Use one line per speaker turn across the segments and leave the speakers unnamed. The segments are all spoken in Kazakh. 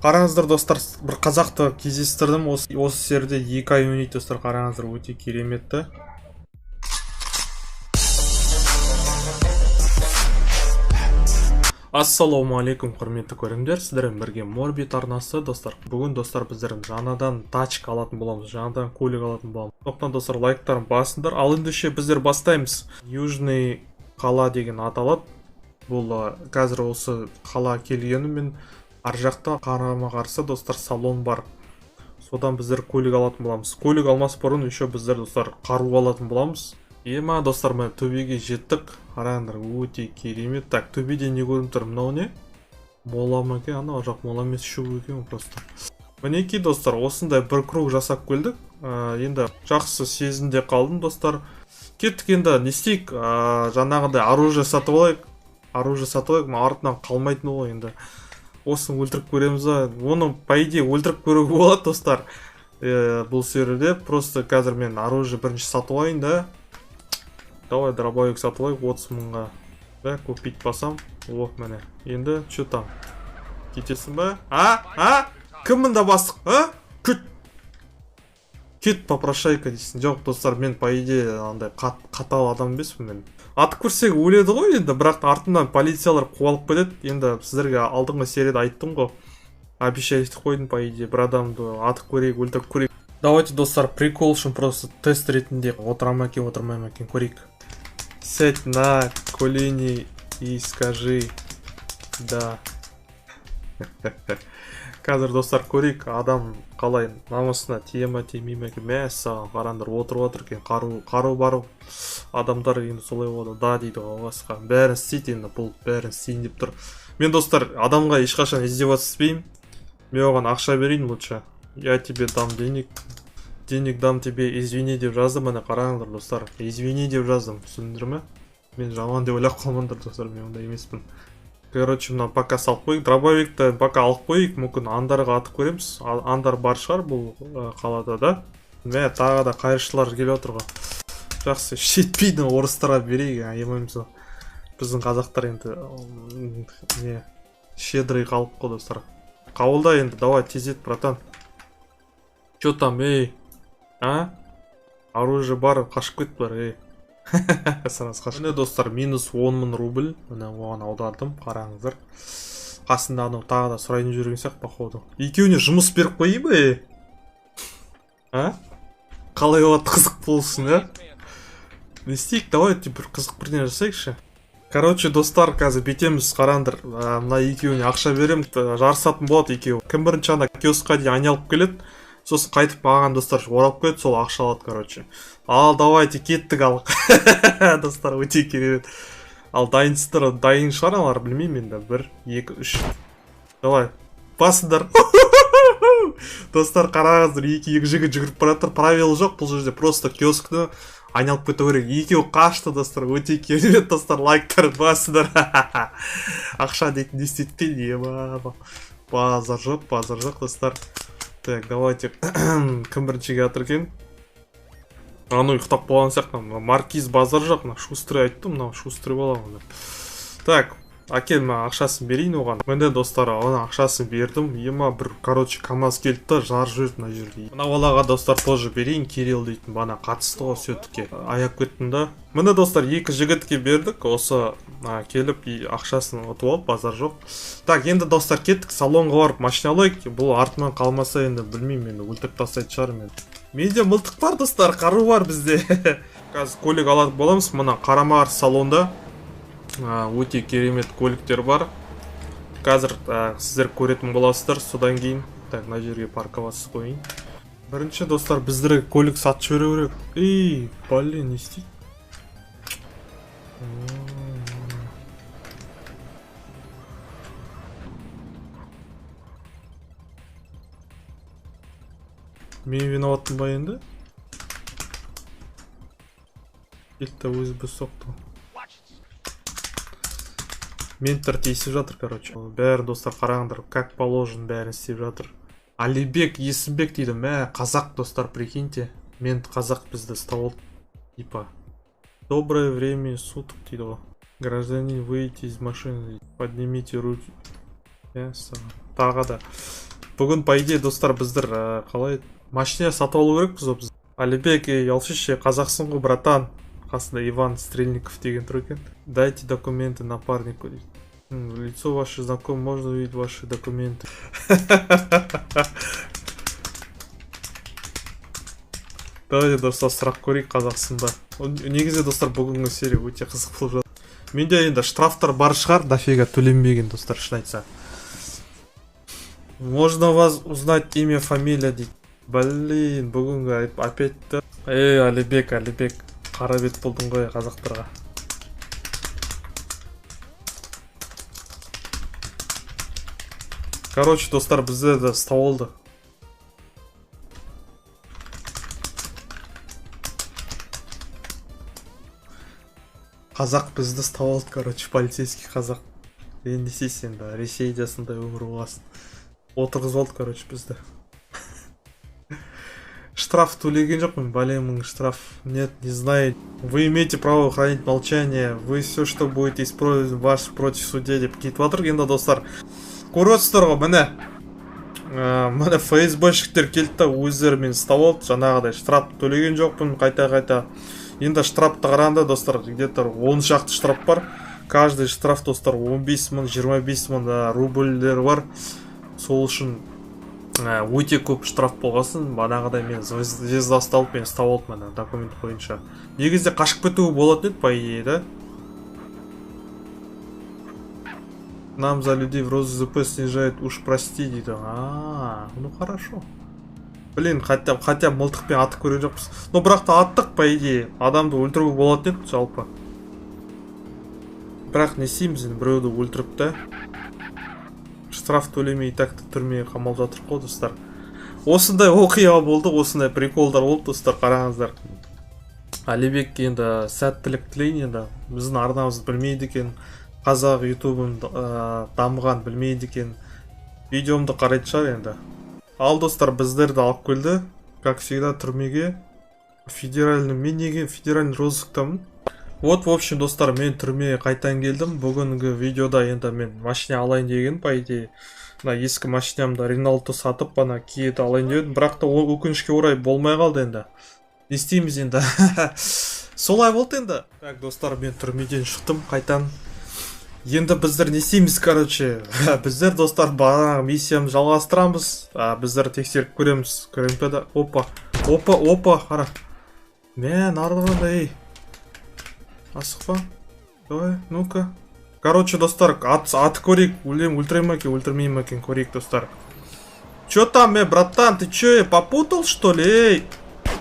Қараңыздар достар, бір қазақты кездестірдім. Осы серде 2 ай ойнайды достар. Қараңыздар, өте кереметті. Ассалауму алейкум, құрметті көріңдер. Сіздермен бірге Морбит арнасы достар. Бүгін достар біздер жаңадан тачка алатын боламыз, жаңадан көлік алатын боламыз. Сондықтан достар, лайктарын басыңдар. Ал ендеше біздер бастаймыз. Южный қала деген аталады. Бұл қазір осы қала келгенімен ар жақта қарама-қарсы достар салон бар. Содан біздер көлік алатын боламыз. Көлік алмас бұрын еще біздер достар қару алатын боламыз. Ема достар, мен төбеге жеттік. Қараңдар, өте керемет. Так, төбеде не көрініп тұр? Мынау не? Мола ма екен? Ана жақ мола емес, шу екен просто. Мінекей достар, осындай бір круг жасап келдік. Енді жақсы сезімде қалдым достар. Кеттік, енді не істейік? Жаңағыдай оружие сатып алайық. Оружие сатып алайық, артынан қалмайтын ғой енді. Осын өлтіріп көреміз. Оны по идее өлтіріп көруге болады достар. Бұл серіде просто қазір мен оружие бірінші сатып алайын да. Давай дробовик сатып алайық 30 мыңға. Да, купить басам. О, міне. Енді что там? Кетесің ба? Кім мында бастық? Кет попрошайка дейсің. Жоқ достар, мен по идее андай қатал адам емеспін мен. Атып көрсек өледі ғой енді, бірақ артынан полициялар қуалып кетеді. Енді сіздерге алдыңғы серияда айттым ғой. Обещать қойдым по идее бір адамды атып көрейік, өлтіріп көрейік. Давайте достар, прикол үшін просто тест ретінде отырам екен, отырмайм екен көрейік. Сядь на колени и скажи да. Қазір достар көрейік, адам қалай намысына тиема тимейме екен. Мәссаған, қараңдар, отырып отыр екен, қару бар. Адамдар енді солай болады, да дейді ғой басқа. Бәрін істейді енді, бұл бәрін істейін деп тұр. Мен достар, адамға ешқашан издеваться етпеймін. Мен оған ақша берейін лучше. Я тебе дам денег. Денег дам тебе, извини деп жаздым. Міне қараңдар достар, извини деп жаздым. Түсіндіңдер ме? Мен жаман деп ойлап қалмаңдар достар, мен ондай емеспін. Короче, мына пока салып қойық. Дробовикті пока алып қойық. Мүмкін андарға атып көреміз. Андар бар шығар бұл қалада да. Мә, тағы да қайыршылар келіп отыр ғой. Жақсы, шетпейді орыстарға берейік. Емаймыз ғой. Біздің қазақтар енді щедрый қалып қой достар. Қауылда енді, давай тезет, братан. Чё там, ей? Оружие бар, қашып кет бар, ей. Міне достар, минус 10 мың рубль. Міне оған аудардым, қараңыздар. Қасында анау тағы да сұрайын жүрген сияқты походу. Екеуіне жұмыс беріп қойы ба, ей? Қалай оған қызық болсын, не істейік, давай бір қызық бірден жасайықшы. Короче, достар, қазір бетеміз, қараңдар. Мына екеуіне ақша берем, жарысатын болады екеу. Кім бірінші ана киосқа дейін айналып келеді. Сосын қайтып маған достар орап қойды, сол ақша алады, короче. Ал, давайте, кеттік ал. Достар, өте керемет. Ал, дайынсыздар, дайын шығар алар, білмеймін енді. 1, 2, 3. Давай, басыңдар. Достар, қараңыздар, екі жігіт жүгіріп баратыр. Правила жоқ, бұл жерде просто киоскты айналып кету керек. Екеу қашты достар, өте керемет достар, лайктар басыңдар. Ақша дейтін не істеткен, ема. Базар жоқ достар. Так, давайте, кім біріншіге атыр екен? Ану ұйықтап болған сияқты, маркиз базар жоқ, шустрый айттым, шустрый болған. Так, әкел, мен ақшасын берейін оған. Менде достар, ona ақшасын бердім. Ема бір, короче, КамАЗ келді да, жар жүрді мына жерде. Мына балаға достар тоже берейін, Кирилл дейтін, бана қатысты ғой сөйтке. Аяп кеттім да. Міне достар, екі жігітке бердік, осы келіп ақшасын ұтып алып, базар жоқ. Так, енді достар, кеттік, салонға барып машина алайық. Бұл артынан қалмаса енді білмеймін, енді өлтіріп тастайды шығар мен. Менде мылтық бар достар, қару бар бізде. Қазір көлік алатын боламыз, мына қарама-қарсы салонда. Өте керемет көліктер бар. Қазір сіздер көретін боласыздар, содан кейін. Так, мына жерге парковаться қойын. Бірінші достар, біздерге көлік сатып жіберу керек. Ей, блин, не істейді? Мен виноватым ба енді? Келді өзі біз соқты. Ментор тиісіп жатыр, короче. Бәрін достар қараңдар, как положен бәрін істеп жатыр. Алибек, Есімбек дейді. Мә, қазақ достар, прикиньте. Мен қазақ бізді ұстап алды. Типа, доброе время суток дейді ғой. Гражданин, выйти из машины, поднимите руки. Тағы да. Бүгін по идее достар біздер қалай машина сатып алу керекпіз ғой біз. Алибек, Ялшище, қазақсың ғой, братан. Қасында Иван Стрельников деген тұр екен. Дайте документы напарнику дейді. Лицо ваше знакомо, можно увидеть ваши документы. Давайте достар сұрақ көрейік қазақстанда. Негізі достар бүгінгі серия өте қызық болып жатыр. Менде енді штрафтар бар шығар, дофига төленбеген достар, шын айтса. Можно вас узнать имя, фамилия дейді. Блин, бүгінгі опять та. Алибек, қара бет болдың ғой қазақтарға. Короче, достар, бізде де ұстап алды. Қазақ бізді ұстап алды, короче, полицейский қазақ. Не істейсің енді, Ресейде сондай өмір болғасын. Отырғызып алды, короче, бізді. Штраф төлеген жоқпын, блин, штраф. Нет, не знаю. Вы имеете право хранить молчание. Вы все, что будете использовать ваш против судьи деп кетіп жатыр енді достар. Көріп отырсыздар ғой, міне ФСБшіктер келді да өздері мені ұстап алды. Жаңағыдай штраф төлеген жоқпын, қайта. Енді штрафты қарағанда достар, где-то 10 шақты штраф бар. Каждый штраф достар 15 мың, 25 мың рубльдер бар. Сол үшін өте көп штраф болғасын, бағанағыдай мен звезда ұсталып, мен ұстап алды мені документ бойынша. Негізде қашып кетуі болатын еді, по идее, да? Нам за людей в розыск снижает, уж прости дейді. Ну хорошо. Блин, хотя мылтықпен атып көрген жоқпыз. Но бірақ та аттық, по идее, адамды өлтіруге болатын еді жалпы. Бірақ не істейміз енді, біреуді өлтіріп та. Штраф төлемей так-то түрмеге қамалып жатыр ғой достар. Осындай оқиға болды, осындай приколдар болды достар, қараңыздар. Алибек енді сәттілік тілейін енді. Біздің арнамызды білмейді екен, қазақ ютубын дамыған білмейді екен. Видеомды қарайтын шығар енді. Ал достар, біздерді алып келді, как всегда, түрмеге. Мен неге федеральный розысктамын? Вот, в общем, достар, мен түрмеге қайтан келдім. Бүгінгі видеода енді мен машина алайын деген, по идее. Ескі машинамды Реналто сатып, ана киеді алайын дедім. Бірақ та өкінішке орай болмай қалды енді. Не істейміз енді? Солай болды енді. Так, достар, мен түрмеден шықтым қайтан. Енді біздер не істейміз, короче. Біздер достар бағанағы миссиямды жалғастырамыз. Біздер тексеріп көреміз. КМП-да. Опа, қара. Мен ардығында, асықпа. Давай, ну-ка. Короче, достар, аты көрейік. Өлтірейм ма екен, өлтірмейм ма екен, көрейік, достар. Чё там, братан, ты чё, попутал, что ли,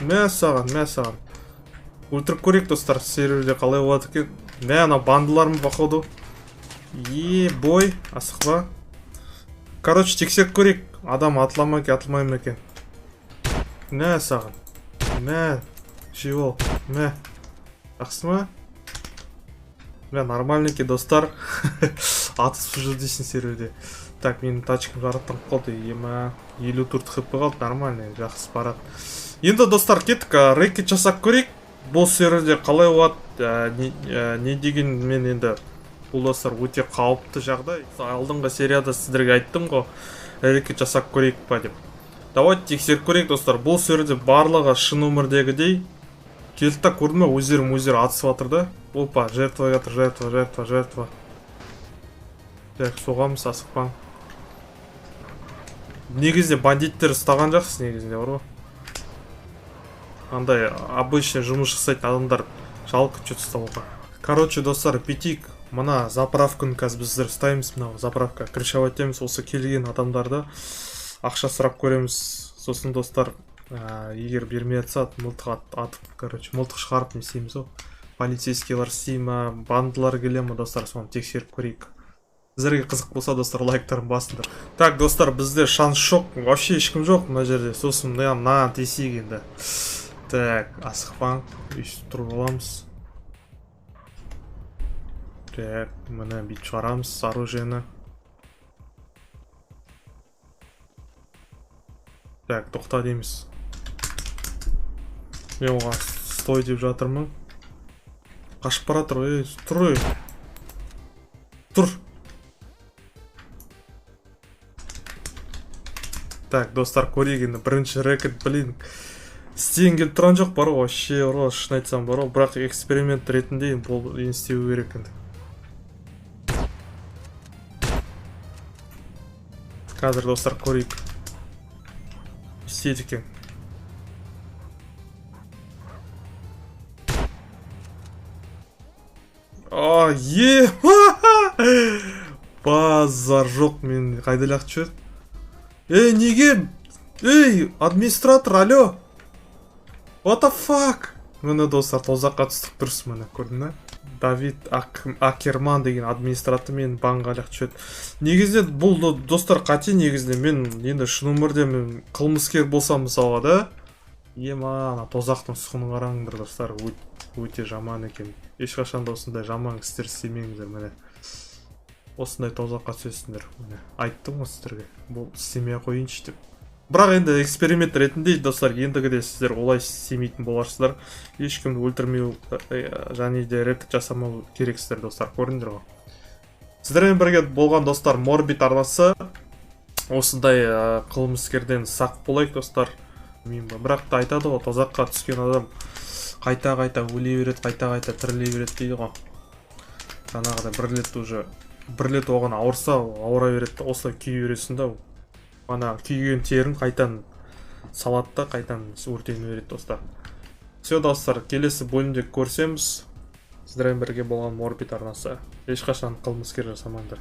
Мә саған. Өлтіріп көрейік, достар, серверде қалай болады екен. Ана бандыларым, походу. Бой, асықпа. Короче, тексеріп көрейік. Адам атылама екен, атылмай ма екен. Мә саған. Живол. Жақсы ма? Нормальный екен, достар. Атысып жүр дейсің серверде. Так, менің тачкам жарықтанып қалды. 54 хп қалды, нормальный, жақсы барады. Енді достар, кеттік, рэкет жасап көрейік. Бұл серверде қалай болады, не деген мен енді. Бұл достар өте қауіпті жағдай. Алдыңғы серияда сіздерге айттым ғой, рэкет жасап көрейік па деп. Давайте тексеріп көрейік, достар. Бұл серверде барлығы шын өмірдегідей. Келді та көрді ме, өздері атысып жатыр да. Опа, жертва жатыр, жертва. Так, соғамыз, асықпаң. Негізде бандиттер ұстаған жақсы, негізде бар ғой. Андай обычный жұмыс жасайтын адамдар жалқы чөт ұстауға. Короче, достар, бетейік. Мына заправканы қазір біздер ұстаймыз, мына заправка. Крышевать етеміз, осы келген адамдарды ақша сұрап көреміз. Сосын достар, егер бермей атса, мылтық атып, короче, мылтық шығарып не істейміз ғой. Полицейскийлар істей ма, бандылар келе ма, достар, соны тексеріп көрейік. Сіздерге қызық болса, достар, лайктарын басыңдар. Так, достар, бізде шанс жоқ, вообще ешкім жоқ мына жерде. Сосын мынаған тесейік енді. Так, асықпаң, өйстіп тұрып аламыз. Так, мына бүйтіп шығарамыз оружиені. Так, тоқта дейміз. Мен оған стой деп жатырмын. Қашып бара тұр, тұр. Так, достар, көрейік енді бірінші рекорд, блин. Істеген келіп тұрған жоқ бар ғой, вообще, шын айтсам бар ғой, бірақ эксперимент ретінде бұл істеу керек енді. Қазір достар көрейік. Істейді екен. Базар жоқ, мен қайдалақ жүр. Неге? Администратор, алло. What the fuck? Міне достар, тозаққа түстік дұрыс, міне көрдің бе? Давид Акерман деген администратор мен банғалақ жүр. Негізде бұл достар қате, негізде мен енді шын өмірде мен қылмыскер болсам мысалға да, ана тозақтың сұқын қараңдар достар, өте жаман екен. Ешқашан да осындай жаман істер істемеңіздер, міне. Осындай тозаққа түсесіңдер, міне. Айттым ғой сіздерге, бұл істемей қойыншы деп. Бірақ енді эксперимент ретінде достар, ендігіде сіздер олай істемейтін боларсыздар. Ешкімді өлтірмеу және де реттік жасамау керексіздер достар, көрдіңдер ғой. Сіздермен бірге болған достар, Морбит арнасы осындай қылмыскерден сақ болайық достар. Бірақ та айтады ғой, тозаққа түскен адам қайта-қайта өле береді, қайта-қайта тіріле береді дейді ғой. Жаңағыда бір рет оған ауырса, ауыра береді, осылай күй бересің да, ана күйген терін қайтан салатта, қайтан өртене береді достар. Все достар, келесі бөлімде көрсеміз. Сіздермен бірге болған Морбит арнасы. Ешқашан қылмыскер жасамаңдар.